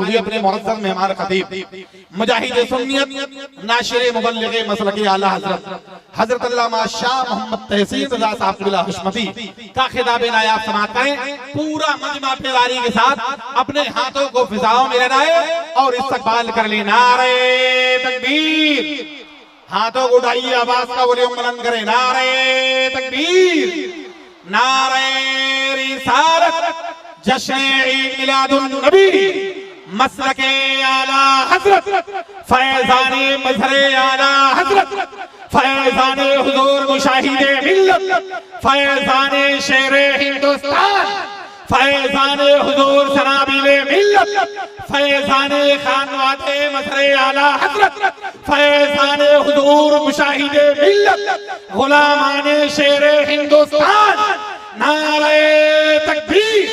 हुए अपने मुअज़्ज़ज़ मेहमान खतीब मुजाहिद सुन्नियत नाशिर मुबल्लिग मसलक आला हज़रत अल्लामा शाह मोहम्मद तहसीन रज़ा साहब क़िबला हशमती का खिताब नायाब समाअत करें। पूरा मजमा पेदारी के साथ अपने हाथों को फिजाओं में लहराए और इस्तकबाल कर ले। नारे तकबीर, हाथों को उठाइए, आवाज का वॉल्यूम बुलंद करें। नारे तकबीर, नारे रिसालत, जश्न ईद मिलादुन नबी, मसलके आला हज़रत, फैज़ाने मज़हरे आला हज़रत, फैज़ाने हुज़ूर मुशाहिदे मिल्लत, फैज़ाने शेरे हिंदुस्तान, फैज़ाने हुज़ूर सनाबिले मिल्लत, फैज़ाने खानवादे मज़हरे आला हज़रत, फैज़ाने हुज़ूर मुशाहिदे मिल्लत, गुलामाने शेरे हिंदुस्तान। नारे तकबीर,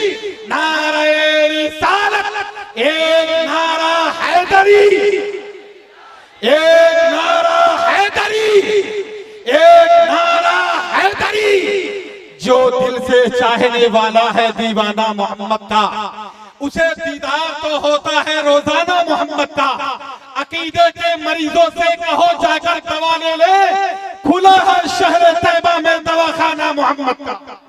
नारे रिसालत, एक नारा हैदरी, एक नारा हैदरी, एक नारा हैदरी। जो दिल से चाहने वाला है दीवाना मोहम्मद का, उसे दीदार तो होता है रोजाना मोहम्मद का। अकीदे के मरीजों से कहो जाकर दवा ले ले, खुला है शहर तैयबा में दवाखाना मोहम्मद का।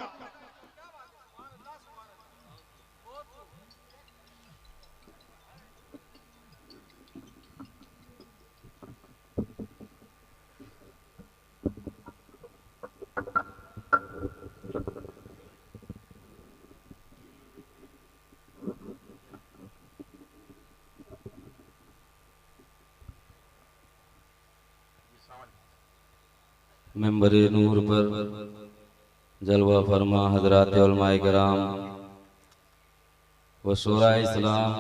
मेंबरे नूर पर जलवा फरमा हजरात उलमाए कराम व शोरा इस्लाम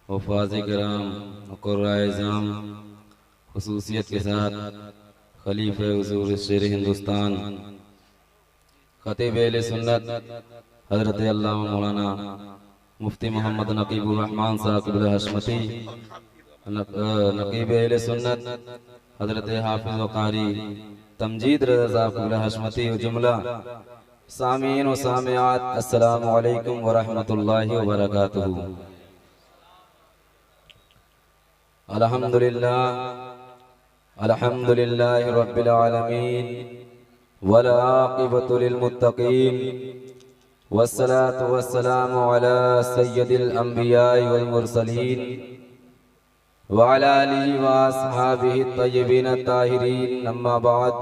व फाज़े कराम व कुर्राए ज़ाम खुसूसियत के साथ खलीफे हुज़ूर शेर हिंदुस्तान खतीब अहले सुन्नत हजरत अल्लामा मौलाना मुफ्ती मोहम्मद नकीबुर रहमान साहब क़िबला हशमती, नकीब अहले सुन्नत हजरत हाफिज़ व कारी तमजीद रज़ा साहब क़िबला हशमती व जुमला सामीन व सामियात, अस्सलामु अलैकुम व रहमतुल्लाहि व बरकातुहू। अल्हम्दुलिल्लाह, अल्हम्दुलिल्लाहि रब्बिल आलमीन, वल आक़िबतु लिल मुत्तक़ीन, वस्सलातु वस्सलामु अला सय्यदिल अंबियाइ वल मुरसलीन व अला आलिहि व अस्हाबिहि तय्यबीन ताहिरीन, अम्मा बाद,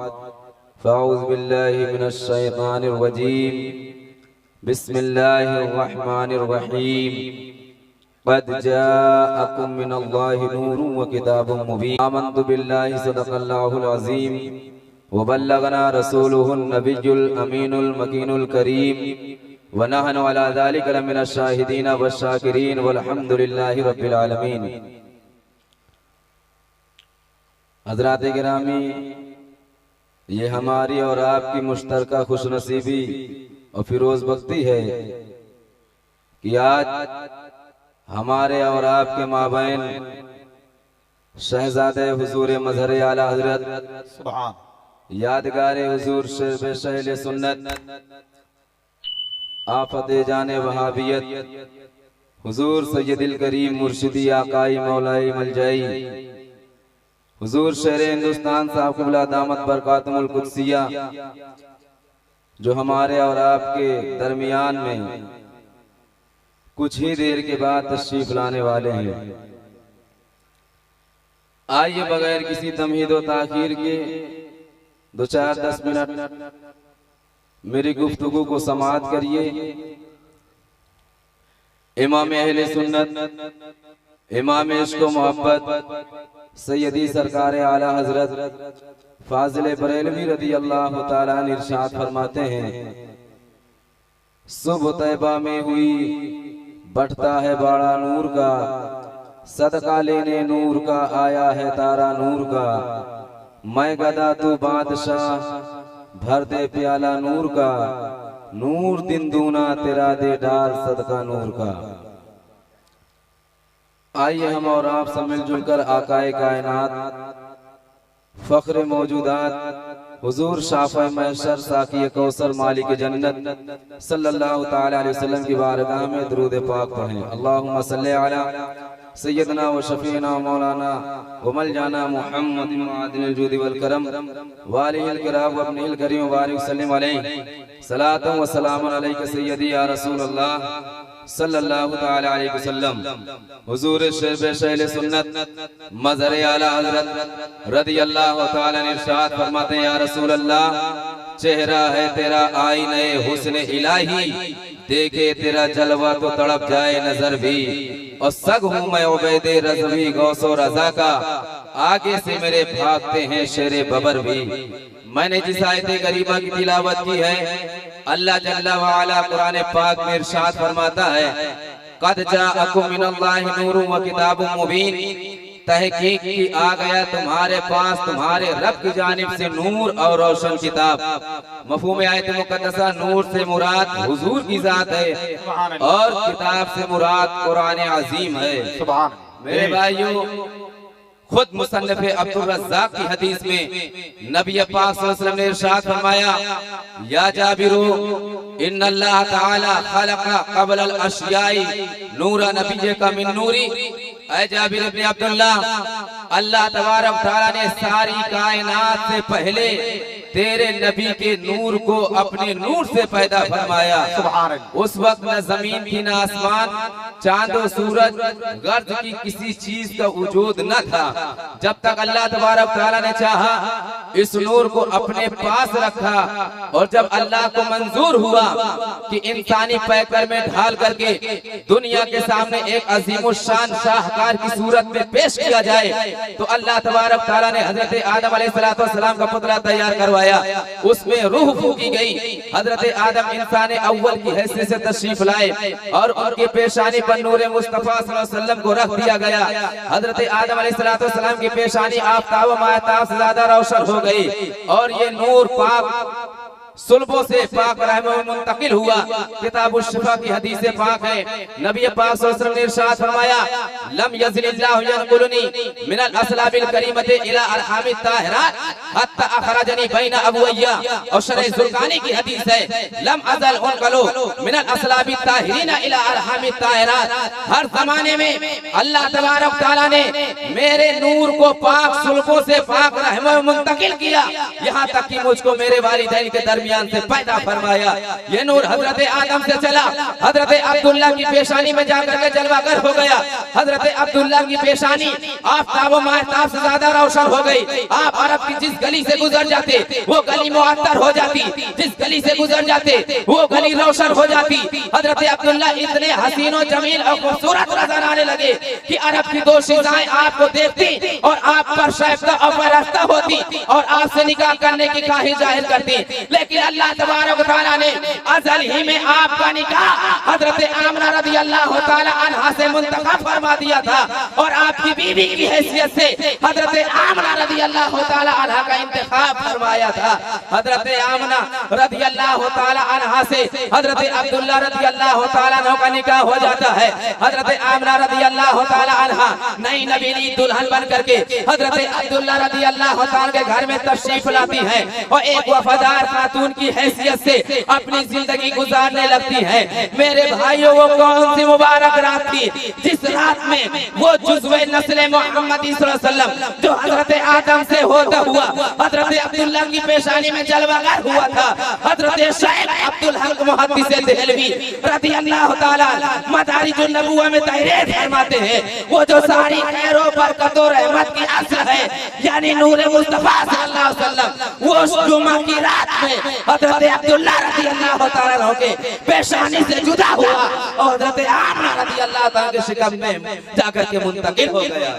फ़अऊज़ु बिल्लाहि मिनश शैतानिर रजीम, बिस्मिल्लाहिर रहमानिर रहीम। क़द जाअकुम मिनल्लाहि नूरुन व किताबुम मुबीन, आमन्तु बिल्लाहि सदक़ल्लाहुल अज़ीम व बल्लगना रसूलुहुन नबियुल अमीनुल मकीनुल करीम व नहनु अला ज़ालिका लमिनश शाहिदीन वश शाकिरीन वल्हम्दुलिल्लाहि रब्बिल आलमीन। हज़रात गिरामी, ये हमारी और आपकी मुश्तरका खुशनसीबी और फिरोज बख्ती है कि आज हमारे और आपके माबैन शहजादे हुजूर मज़हर आला हजरत यादगार हुजूर शेर सुन्नत आफते जाने वहाबियत हुजूर सैयदिल करीम मुर्शिदी आकाई मौलाई मलजाई हुजूर शेर हिंदुस्तान साहब क़िबला दामत बरकातुहुल कुद्सिया, जो हमारे और आपके दरमियान में कुछ ही देर के बाद तशरीफ लाने वाले हैं। आइए बगैर किसी तमहीद व ताखीर के 2-4-10 मिनट मेरी गुफ्तगू को समाअत करिए। इमाम अहले सुन्नत, इमाम इश्क व मोहब्बत सैयदी सरकार आला हजरत फाजिल बरेलवी रदी अल्लाह ताला अन्हु इरशाद फरमाते हैं, सुबह तैबा में हुई बढ़ता है बाड़ा नूर का, सदका लेने नूर का आया है तारा नूर का, मैं गदा तू बादशाह भर दे प्याला नूर का, नूर दिन दूना तेरा दे डाल सदका नूर का। आइए हम और आप सब मिलजुल कर आकाए कायनात फख्र मौजूदात हुजूर शाफ़े महशर साक़ी कौसर मालिक जन्नत सल्लल्लाहु ताला अलैहि वसल्लम की बारगाह में दुरूद पाक पढ़ें। अल्लाहुम्मा सल्ली अला सय्यदना व शफीना मौलाना व मलजाना मुहम्मद मादिल जुदी वल करम वालिल किराम व अपनिल करीम बारिक सल्लम अलैहि सलातु व सलाम अलैका सय्यदी या रसूल अल्लाह सल्लल्लाहु ताला अलैहि वसल्लम। हुजूर शैल सुन्नत मज़हर आला हज़रत रज़ियल्लाहु ताला ने इरशाद फरमाते हैं, या रसूल अल्लाह, चेहरा है तेरा आईने हुस्न इलाही, देखे तेरा जलवा तो तड़प जाए नजर भी। और सग हूँ मैं उबैदे रज़वी गौसो रज़ा का, आगे से मेरे भागते हैं शेरे बबर भी। मैंने जिस आयते करीमा की तिलावत की है, अल्लाह जल्ला व अला कुरान पाक में इरशाद फरमाता है, क़द जाअकुम मिनल्लाहि नूरुन व किताबुम मुबीन, तहकीक की आ गया तुम्हारे पास तुम्हारे रब की जानिब से नूर और रोशन किताब। मफ़हूम आयत मुक़द्दसा, नूर से मुराद हुजूर की जात है और किताब से मुराद कुरान अजीम है। मेरे भाइयों, खुद मुसन्निफ अब्दुल रज़्ज़ाक़ की हदीस में नबी पाक सल्लल्लाहु अलैहि वसल्लम ने इरशाद फरमाया, या जाबिरू इन्नल्लाह ताला खलक़ा क़ब्ल अल अश्याई नूरा नबिय्यका मिन नूरी। ऐ जाबिर इब्न अब्दुल्लाह, अल्लाह तबारक तआला ने सारी कायनात से पहले तेरे नबी के नूर को अपने नूर से पैदा फरमाया। उस वक्त न जमीन थी, न आसमान, चांदो सूरज, गर्द की किसी चीज का वजूद न था। जब तक अल्लाह तबारक तआला ने चाहा इस नूर को अपने पास रखा, और जब अल्लाह को मंजूर हुआ कि इंसानी पैकर में ढाल करके दुनिया के सामने एक अजीमुशान शाहकार की सूरत में पेश किया जाए, तो अल्लाह तबारक तआला ने हजरत आदम अलैहिस्सलाम का पुतला तैयार करवाया, उसमें रूह फूकी गई। हजरत आदम इंसान अव्वल की हैसियत से तशरीफ लाए और उनके पेशानी पर नूर मुस्तफा सल्लल्लाहु अलैहि वसल्लम को रख दिया गया। हजरत आदम अलैहिस्सलाम की पेशानी आफताब माताब से ज्यादा रोशन हो गई, और ये नूर पाक सुल्बों से पाक रहम में मुंतकिल हुआ। किताब शिफा की हदीस पाक है, नबी पाक सल्लल्लाहु अलैहि वसल्लम ने इरशाद फरमाया, लम यज़लिल्लाहु यनकुलनी मिनल अस्लाबिल करीमति इला अरहामित ताहिरात हत्ता अखरजनी बैन अबवैया। और शरह ज़ुरकानी की हदीस है, लम अज़ल उनकलो मिनल अस्लाबित ताहिरीना इला अरहामित ताहिरात। हर जमाने में अल्लाह तबारक तआला ने मेरे नूर को पाक सुल्बों से पाक रहम में मुंतकिल किया, यहाँ तक कि मुझको मेरे वालिदैन के दरमियान से पैदा फरमाया। ये नूर हजरत आदम से चला, हजरत अब्दुल्ला की पेशानी में जाकर के जलवागर हो गया। हजरत अब्दुल्ला की पेशानी आफताब महताब से ज्यादा रोशन हो गई। आप अरब की जिस गली से गुजर जाते वो गली मुअत्तर हो जाती, जिस गली से गुजर जाते वो गली रोशन हो जाती। हजरत अब्दुल्ला इतने हसीन और जमील और खूबसूरत नजर आने लगे कि अरब की दो शिजाएं आपको देखती और आप पर शैफ्ता और परस्ता होती और आपसे निकाह करने की ख्वाहिश जाहिर करती। लेकिन अल्लाह तबारक व तआला ने अज़ल ही में आपका निकाह हजरत आमना रज़ियल्लाहु ताला अन्हा से मुंतखब फरमा दिया था, और आपकी बीवी की हैसियत से हजरत आमना रज़ियल्लाहु ताला अन्हा का इंतखाब फरमाया था। हजरत आमना रज़ियल्लाहु ताला अन्हा से हजरत अब्दुल्ला रज़ियल्लाहु ताला अन्हु का निकाह हो जाता है। हजरत आमना रज़ियल्लाहु ताला अन्हा नई नबीनी दुल्हन बन करके हजरत अब्दुल्ला रज़ियल्लाहु ताला के घर में तशरीफ लाती है और एक वफादार खातून की हैसियत से अपनी जिंदगी गुजारने लगती है। मेरे भाइयों, वो कौन सी मुबारक रात थी जिस रात में वो जुज़्वे नस्ल मोहम्मदी सल्लल्लाहु अलैहि वसल्लम जो हजरत आदम से होता हुआ हजरत अब्दुल्ला की पेशानी में जलवागर हुआ था। हजरत शेख अब्दुल हक मुहद्दिस देहलवी रज़ियल्लाहु ताला मदारिजुन नबुव्वह में तहरीर फरमाते हैं, वो जो सारी खैरों बरकत और रहमत की असल है, यानी नूर मुस्तफा सल्लल्लाहु अलैहि वसल्लम, वो जुमा की रात में हजरत अब्दुल्ला रज़ियल्लाहु ताला अन्हु के पेशानी से जुदा हुआ और हजरत आमना रज़ियल्लाहु ताला के शिकम में जाकर के मुंतकिल हो गया।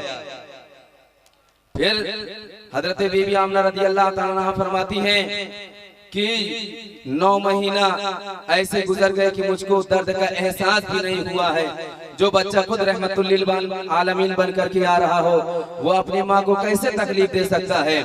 फिर हजरत बीबी आमना रज़ियल्लाहु ताला अन्हा फरमाती हैं कि 9 महीना ऐसे गुजर गए कि मुझको दर्द का एहसास भी नहीं हुआ है। जो बच्चा खुद रहमतुल लिल आलमीन बनकर के आ रहा हो, वो अपनी माँ को कैसे तकलीफ दे सकता है।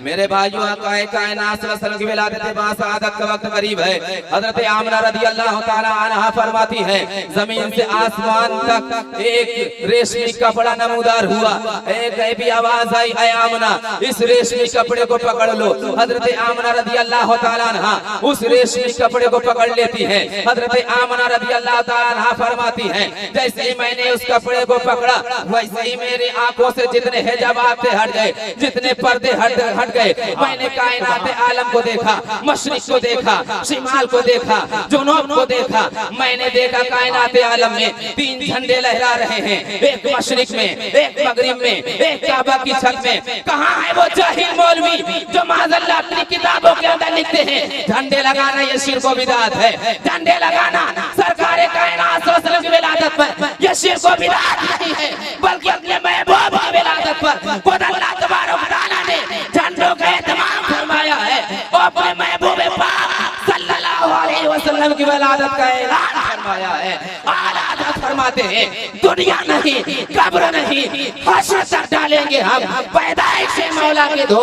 मेरे भाइयों, आकाए कायनात सल्लल्लाहु अलैहि वसल्लम की विलादत बासआदत का वक्त करीब है। हजरत आमना रदियल्लाहु ताला अन्हा फरमाती है, जमीन से आसमान तक एक रेशमी कपड़ा नमूदार हुआ। एक भी आवाज आई, ऐ आमना, इस रेशमी कपड़े को पकड़ लो। हजरत आमना रदियल्लाहु ताला अन्हा उस रेशमी कपड़े को पकड़ लेती है। हजरत आमना रदियल्लाहु ताला अन्हा फरमाती है, जैसे ही मैंने उस कपड़े को पकड़ा, वैसे ही मेरी आंखों से जितने हिजाबात हट गए, जितने पर्दे हट गए। मैंने कायनात आलम को देखा, मशरिक को देखा, शिमाल को देखा, जुनूब को देखा। मैंने देखा कायनात आलम में 3 झंडे लहरा रहे हैं, एक मशरिक में, एक मगरिब में, एक काबा की छत में। कहाँ है वो जाहिल मौलवी जो माज़अल्लाह अपनी किताबों के अंदर लिखते हैं झंडे लगाना ये शिर्क व बिदअत है। झंडे लगाना सरकार कायनात सल्लल्लाहु अलैहि वसल्लम की विलादत पर ये शिर्क व बिदअत नहीं है, बल्कि अपने महबूब की विलादत पर खुद अल्लाह तबारक व तआला ने झंडों का एहतमाम फरमाया है और अपने महबूब पाक सल्लल्लाहु अलैहि वसल्लम की विलादत का ऐलान फरमाया है। आला हज़रत फरमाते हैं, दुनिया नहीं, कब्र नहीं, हश्र तक डालेंगे हम पैदाइश से मौला के दो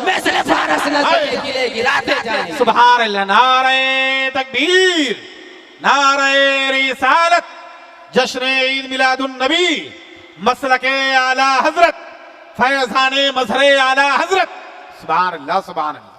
मिस्ल फारस नज़र गिरे गिराते जाएंगे। सुभान अल्लाह। नारे तकबीर, नारे रिसालत, जश्न ईद मिलादुन नबी, मसलके आला हजरत, फैज़ाने मजहरे आला हजरत। सुभान अल्लाह, सुभान अल्लाह।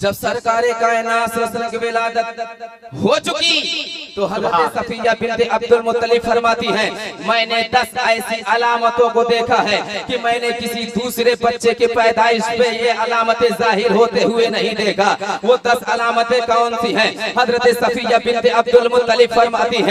जब सरकारे कायनात सल्लल्लाहु अलैहि वसल्लम की विलादत हो चुकी तो हज़रत सफिया बिन्त अब्दुल मुत्तलिब फरमाती हैं, मैंने 10 ऐसी अलामतों को देखा है कि मैंने किसी दूसरे बच्चे के पैदाइश पे ये अलामतें जाहिर होते हुए नहीं देखा। वो 10 अलामतें कौन सी हैं? हज़रत सफिया बिन्त अब्दुल मुत्तलिब फरमाती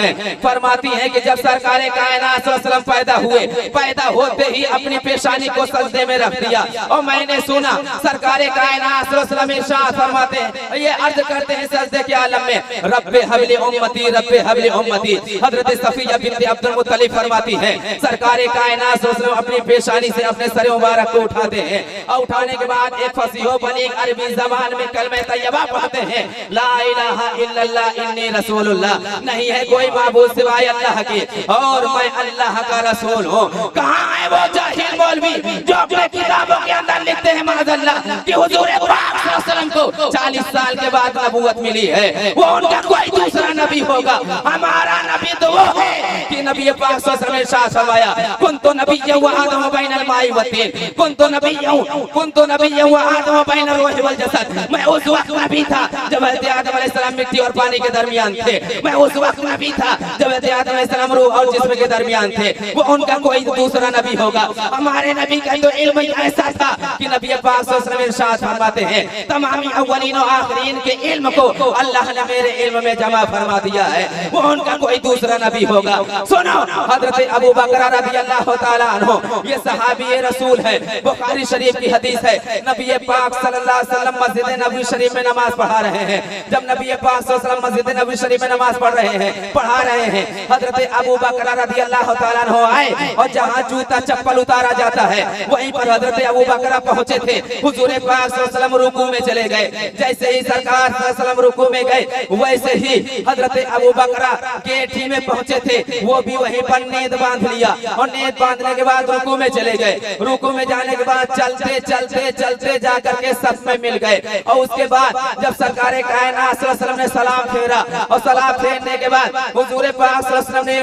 हैं कि जब सरकारे कायनात सल्लल्लाहु अलैहि वसल्लम पैदा हुए, पैदा होते ही अपनी पेशानी को सजदे में रख दिया और मैंने सुना सरकारे कायनात सल्लल्लाहु अलैहि वसल्लम इरशाद फरमाते हैं, ये अर्ज करते हैं सजदे के आलम में, रब्बे हबली उम्मती, रब्बे हबली उम्मती। हजरत सफिया बिन्त अब्दुल मुत्तलिब फरमाती हैं, सरकारे कायनात सल्लल्लाहु अलैहि वसल्लम अपनी पेशानी से अपने सर मुबारक को उठाते हैं और उठाने के बाद एक फसीहो बलीग अरबी जबान में कलमे तैयबा पढ़ते हैं, ला इलाहा इल्लल्लाह इन्नी रसूलुल्लाह, नहीं है कोई माबूद सिवाय अल्लाह के और मैं अल्लाह का रसूल हूँ। कहाँ है वो जाहिल मौलवी जो अपने किताबों के अंदर लिखते हैं माज़अल्लाह कि हुजूर पाक सल्लल्लाहु अलैहि वसल्लम को 40 साल के बाद नबूवत मिली है, वो उनका कोई दूसरा नबी होगा। हमारा नबी तो वो है कि नबी पाक सल्लल्लाहु अलैहि वसल्लम ने इरशाद फरमाया, कुन्तु नबिय्यन व आदम बैनल माई व तीन, कुन्तु नबिय्यन व आदम बैनल रूहि वल जसद। मैं उस वक्त नबी था जब हज़रत आदम अलैहिस्सलाम मिट्टी और पानी के दरमियान थे। मैं उस वक्त नबी था जब हज़रत आदम अलैहिस्सलाम रूह और जिस्म के दरमियान थे। वो उनका कोई दूसरा नबी होगा। हमारे नबी का तो इल्म ऐसा था कि नबी पाक सल्लल्लाहु अलैहि वसल्लम इरशाद फरमाते हैं, तमामी अव्वलीन और आखिरीन के इल्म को अल्लाह ने मेरे इल्म में जमा फरमा दिया है, वो उनका कोई दूसरा नबी होगा। सुनो, हजरत अबू बकर रज़ियल्लाहु ताला अन्हु ये सहाबी रसूल है, बुखारी शरीफ की हदीस है, नबी पाक सल्लल्लाहु अलैहि वसल्लम मस्जिद नबवी शरीफ में नमाज पढ़ा रहे हैं। जब नबी पाक सल्लल्लाहु अलैहि वसल्लम मस्जिद नबवी शरीफ में नमाज पढ़ा रहे हैं, हजरत अबू बकर रज़ियल्लाहु ताला अन्हु आए और जहाँ जूता चप्पल उतारा जाता है वहीं पर हजरत अबू बकर पहुंचे थे। हुजूर पाक सल्लल्लाहु अलैहि वसल्लम रुकू में चले गए। जैसे ही सरकार सल्लल्लाहु अलैहि वसल्लम रुकू में गए, वैसे ही हजरत अबू बकर गेठी में पहुंचे थे, वो भी वहीं पर नींद बांध लिया और नींद बांधने के बाद रुकू में चले गए। रुकू में जाने के बाद चलते चलते चलते जाकर के सब में मिल गए और उसके बाद जब सरकार कायनात सल्लल्लाहु अलैहि वसल्लम ने सलाम फेरा और सलाम फेरने के बाद हुजूर पाक सल्लल्लाहु अलैहि वसल्लम ने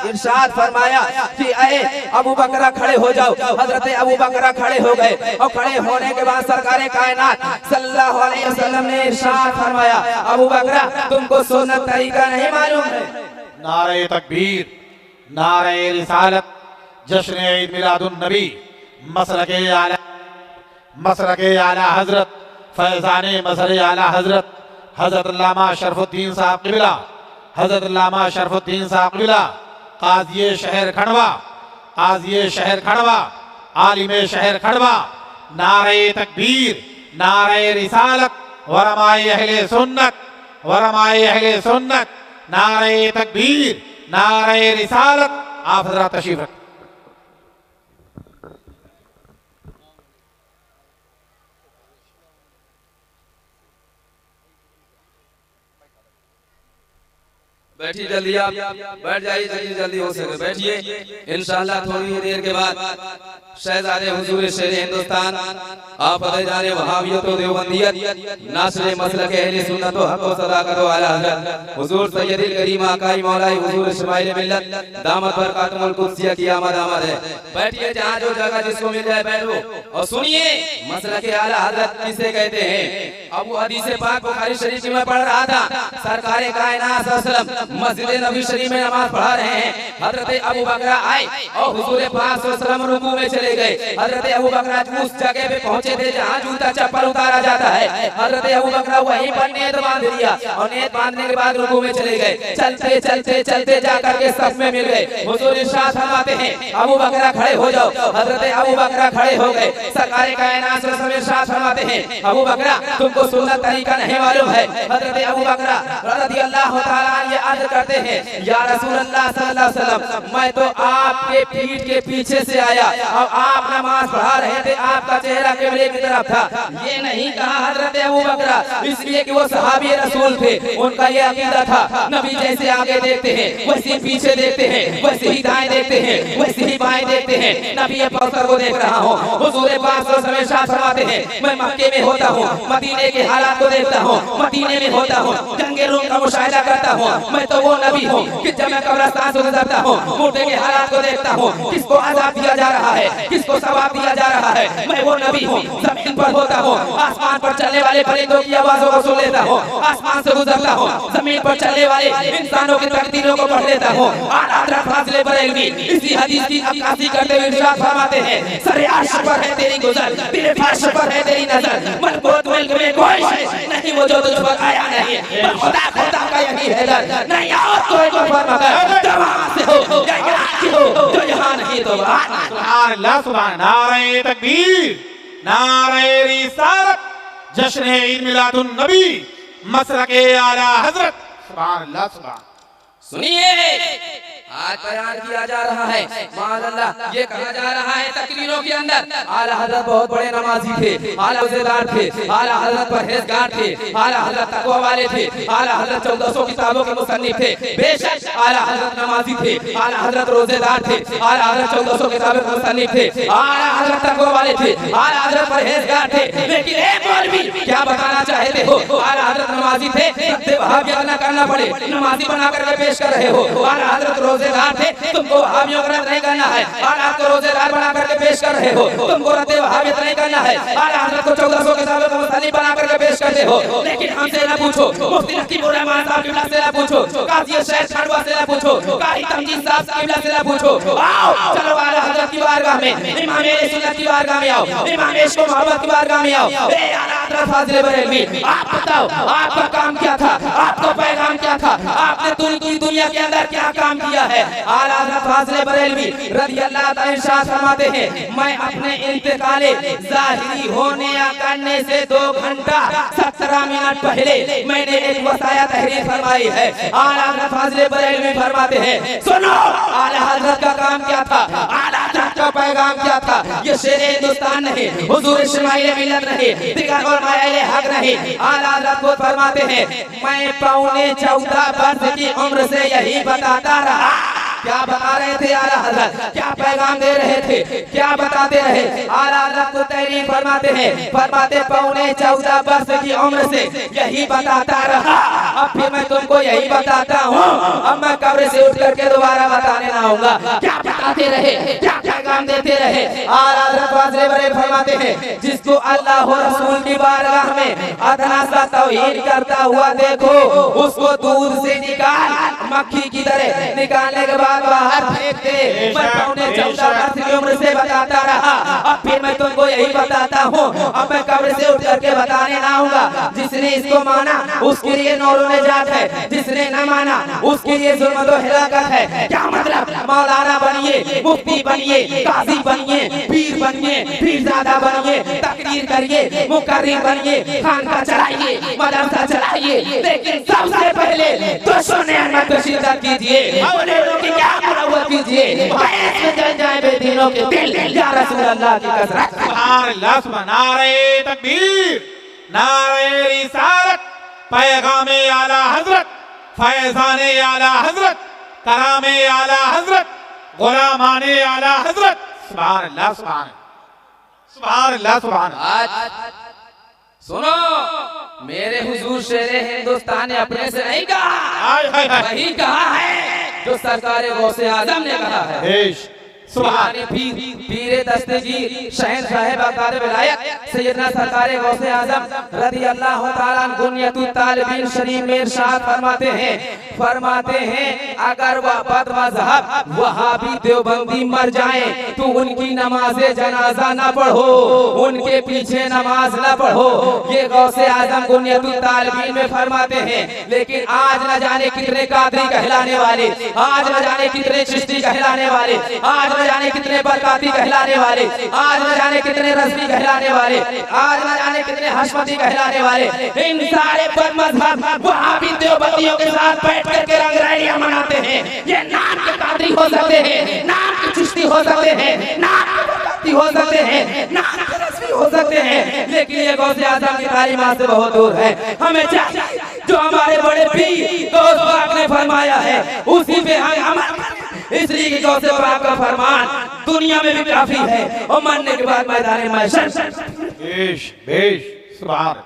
इरशाद फरमाया कि अरे अबू बकर खड़े हो जाओ। हजरत अबू बकर खड़े हो गए और खड़े होने के बाद सरकार कायनात सल्लल्लाहु अलैहि वसल्लम ने इरशाद फरमाया, अबू बकर तुमको सुन्नत तरीका नहीं मालूम है? नारे तकबीर, नारे रिसालत, जश्न ईद मिलादुन नबी, मसलके आला हजरत, फैज़ाने मजहरे आला हजरत, हजरत अल्लामा शरफुद्दीन साहब क़िबला, हजरत अल्लामा शरफुद्दीन साहब क़िबला, काज़ी शहर खड़वा, आलिम शहर खड़वा। नारे तकबीर, नारे रिसालत, वरमाए अहले सुन्नत, नारे तकबीर, नारे रिसालत। आप हज़रात तशरीफ रखें। बैठिए जल्दी, आप बैठ जाइए, जल्दी जल्दी हो सके बैठिए। इंशाअल्लाह थोड़ी ही देर के बाद शहजादे हुजूर शेर हिंदुस्तान आप फतेहजाने वहाबियत व देवबंदियत नासरे मसलक अहले सुन्नत व हक व सदाकत व आला हज़रत हुजूर सैयदुल करीम आकाई मौलाई हुजूर शमाइल मिल्लत दामत बरकातुल कुद्सिया की आमद है। बैठिए जहाँ जो जगह जिसको मिल जाए बैठो और सुनिए मसलक आला हज़रत किसे कहते हैं। अब वो हदीस पाक बुखारी शरीफ में पढ़ रहा था, सरकार कायनात सल्लल्लाहु मस्जिद नबी शरीफ में नमाज पढ़ा रहे हैं। हजरत अबू बकर आए और हुजूर पाक सल्लल्लाहु रुकू में चले गए। हजरत अबू बकर उस जगह पे पहुंचे थे जहां जूता चप्पल उतारा जाता है। हजरत अबू बकर वहीं पर नेत बांध लिया और नेत बांधने के बाद रुकू में चले गए। चलते चलते चलते जाकर के सफ में मिल गए। हुजूर इरशाद फरमाते हैं अबू बकर खड़े हो जाओ। हजरत अबू बकर खड़े हो गए। सरकार कायनात सल्लल्लाहु अलैहि वसल्लम इरशाद फरमाते हैं अबू बकर तुमको सुन्नत तरीका नहीं मालूम है। हजरत अबू बकर रज़ियल्लाहु ताला अन्हु अर्ज करते हैं या रसूलल्लाह सल्लल्लाहु अलैहि वसल्लम मैं तो आपके पीठ के पीछे से आया और आप नमाज पढ़ा रहे थे, आपका चेहरा किबले की तरफ था। ये नहीं कहा हजरत अबू बकर इसलिए कि वो सहाबी रसूल थे, उनका ये अकीदा था नबी जैसे आगे देखते हैं वैसे पीछे देखते हैं, वैसे ही दाएं देखते हैं वैसे ही बाएं देखते हैं। नबी कौसर को देख रहा हूँ। हुजूर पाक सल्लल्लाहु अलैहि वसल्लम फरमाते हैं मैं मक्के में होता हूँ, मदीने के हालात को देखता हूँ, मदीने में होता हूँ, जंगे रूम का मुशाहिदा करता हूँ। मैं तो वो नबी हूँ कि जब मैं कब्रिस्तान से गुजरता हूँ मुर्दे के हालात को देखता हूँ, किसको अज़ाब दिया जा रहा है, किसको सवाब दिया जा रहा है। मैं वो नबी हूँ, जमीन पर होता हूँ, आसमान पर चलने वाले परिंदों की आवाज़ों को सुन लेता हूँ, आसमान से गुजरता हूँ, जमीन पर चलने वाले इंसानों की तकदीरों को पढ़ लेता हूँ। आला फाज़िल बरेलवी इसी हदीस की अक्कासी करते हुए इरशाद फरमाते हैं सरे अर्श पर है तेरी गुज़र, दिल फर्श पर है तेरी नजर, मलकूत मुल्क में कोई शय नहीं वो जो तुझ पर आया नहीं, खुदा खुदा का यही है दर नहीं और कोई कुफर मगर जवान से हो या इराक से हो जो यहाँ नहीं तो वहाँ। सुभान अल्लाह सुभान नारे तकबीर नारे रिसालत जश्न ईद मिलादुन नबी मसलके आला हजरत। सुभान अल्लाह सुभान। सुनिए आज बयान किया जा रहा है माशाअल्लाह, ये कहा जा रहा है तकरीरों के अंदर आला हजरत बहुत बड़े नमाजी थे, आला रोजेदार थे, आला हजरत परहेजगार थे, आला हजरत तकवा वाले थे, आला हजरत 1400 किताबों के मुसन्निफ थे। बेशक आला हजरत नमाजी थे, आला हजरत रोजेदार थे, आला हजरत 1400 किताबों के मुसन्निफ थे, आला हजरत तकवा वाले थे, आला हजरत परहेजगार थे। लेकिन एक मौलवी क्या बताना चाहते हो, आला हजरत नमाजी थे, वहाबियत ना करना पड़े, नमाजी बना करके पेश कर रहे हो। आला हजरत रोजेदार थे, तुमको वहाबियों का रद्द नहीं करना है, आला को रोजेदार बना करके पेश कर रहे हो, तुमको रद्द वहाबियत नहीं करना है। आला हजरत को 1400 किताबों का मुसन्निफ बना करके पेश करते हो। लेकिन हमसे ना पूछो, मुफ्ती नकीमुर रहमान साहब किबला से ना पूछो, काजी शेख खानवा से ना पूछो, कारी तमजीद साहब किबला से ना पूछो। आओ चलो आला हजरत की बारगाह में, इमाम अहले सुन्नत की बारगाह में आओ, इमाम इश्क व मोहब्बत की बारगाह में आओ। ए आला हजरत फाजिल बरेलवी आप बताओ आपका काम क्या था, आपका पैगाम क्या था, आपने पूरी दुनिया के अंदर क्या काम किया है। आला हज़रत फाज़िल बरेलवी रज़ियल्लाहु ताला इरशाद फरमाते हैं मैं अपने इंतकाले ज़ाहिरी होने या करने से 2 घंटा 17 मिनट पहले मैंने एक वसाया तहरीर फरमाई है। आला हज़रत फाज़िल बरेलवी फरमाते हैं सुनो आला हज़रत का काम क्या था, आला हज़रत का पैगाम क्या था। ये शेर हिंदुस्तान नहीं, हुजूर इस्माइल मिल्लत नहीं, दिगर उलमाए अहले हक नहीं। आला हज़रत खुद फरमाते हैं मैं 14.25 वर्ष की उम्र से यही बताता रहा। क्या बता रहे थे आला हजरत, क्या पैगाम दे रहे थे, क्या बताते रहे। आला हजरत को तहरीर फरमाते हैं, फरमाते 14.25 वर्ष की उम्र से यही बताता रहा, अब फिर मैं तुमको यही बताता हूँ, अब मैं कब्र से उठ करके दोबारा बताने ना आऊंगा। क्या बताते रहे, क्या पैगाम देते रहे। आला हजरत फाज़िल बरेलवी फरमाते हैं जिसको अल्लाह और रसूल की बारगाह में अदना सा तौहीद करता हुआ देखो उसको दूध से निकाल, मक्खी की तरह निकालने के बाद बाहर फेंक दे। मैं 14.25 वर्ष की उम्र से बताता रहा, अब फिर मैं तुमको यही बताता हूँ, अब मैं कब्र से उठ करके बताने ना आऊंगा। जिसने इसको माना उसके लिए नूर निजात है, जिसने न माना उसके लिए जुल्मत व हिलाकत है। क्या मतलब, मौलाना बनिए, मुफ्ती बनिए, काजी बनिए, पीर बनिए, पीरजादा बनिए, तकरीर करिए, मुकर्रिर बनिए, खानका चलाइए, मदरसा चलाइए, लेकिन सबसे पहले दुश्मन अहमद को शिद्दत कीजिए, अपने लोगों की क्या मुरव्वत कीजिए, जल जाए बेदीनों के दिल, या रसूल अल्लाह की कसरत। सुभान अल्लाह सुभान नारे तकबीर नारे रिसालत पैगाम आला हजरत फैजाने आला हजरत, करामे आला हजरत, गुलामाने आला हजरत। सुभान अल्लाह, सुभान अल्लाह, सुभान अल्लाह, सुभान अल्लाह। सुनो, मेरे हुजूर शेरे हिंदुस्तान ने अपने से नहीं कहा, हाय हाय हाय, वही कहा है जो सरकार गौसे आजम ने कहा है। बेश, सुभान पीरे दस्तगीर शहन साहिब अकार विलायत सैयदना सरकार गौसे आजम रज़ी अल्लाह तआला अन्हु गुनियतुत तालिबीन शरीफ में इरशाद फरमाते हैं अगर वह बद मज़हब वहाबी देवबंदी मर जाए तो उनकी नमाज़े जनाजा ना पढ़ो, उनके पीछे नमाज ना पढ़ो। ये गौसे आजम गुनियतुत तालिबीन में फरमाते हैं। लेकिन आज न जाने कितने कादरी कहलाने वाले, आज न जाने कितने चिश्ती कहलाने वाले, आज न जाने कितने बरकाती कहलाने वाले, आज न जाने कितने रज़वी कहलाने वाले, आज न जाने कितने हशमती कहलाने वाले, इन सारे बदमज़हब वहाबी देवबंदियों के साथ बैठ करके रंगराइयां मनाते हैं। ये नाम के कादरी हो सकते हैं, नाम के चिश्ती हो सकते हैं, नाम के बरकाती हो सकते हैं, नाम के रज़वी हो सकते हैं, लेकिन ये गौसे आज़म की तालीमात से बहुत दूर है। हमें चाहिए जो हमारे बड़े पीर गौस पाक ने फरमाया है उसी पे हम इसलिए कि गौसे पाक का फरमान दुनिया में भी काफी है और मरने के बाद मैदान महशर। बेश, बेश, सुभान।